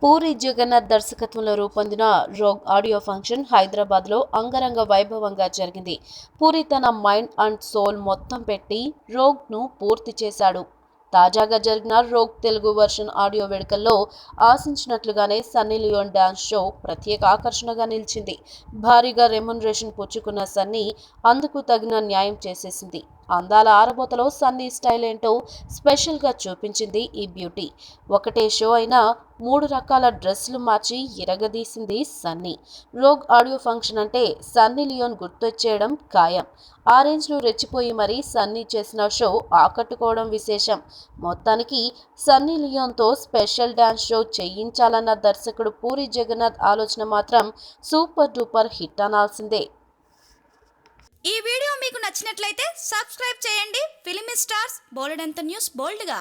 పూరి జగన్నాథ్ దర్శకత్వంలో రూపొందిన rogue audio function హైదరాబాద్లో అంగరంగ వైభవంగా జరిగింది. పూరి తన మైండ్ అండ్ సోల్ మొత్తం పెట్టి రోగ్ను పూర్తి చేశాడు. తాజాగా జరిగిన రోగ్ తెలుగు వర్షన్ ఆడియో వేడుకల్లో ఆశించినట్లుగానే సన్నీ లియోన్ డాన్స్ షో ప్రత్యేక ఆకర్షణగా నిలిచింది. భారీగా రెమ్యునరేషన్ పుచ్చుకున్న సన్నీ అందుకు తగిన న్యాయం చేసేసింది. అందాల ఆరబోతలో సన్నీ స్టైల్ ఏంటో స్పెషల్గా చూపించింది ఈ బ్యూటీ. ఒకటే షో అయినా 3 రకాల డ్రెస్సులు మార్చి ఇరగదీసింది సన్నీ. రోగ్ ఆడియో ఫంక్షన్ అంటే సన్నీ లియోన్ గుర్తొచ్చేయడం ఖాయం. ఆ రేంజ్లో రెచ్చిపోయి మరీ సన్నీ చేసిన షో ఆకట్టుకోవడం విశేషం. మొత్తానికి సన్నీ లియోన్తో స్పెషల్ డాన్స్ షో చేయించాలన్న దర్శకుడు పూరి జగన్నాథ్ ఆలోచన మాత్రం సూపర్ డూపర్ హిట్ అనాల్సిందే. ఈ వీడియో మీకు నచ్చినట్లయితే సబ్స్క్రైబ్ చేయండి. ఫిలిమి స్టార్స్ బోలెడంత న్యూస్ బోల్డ్గా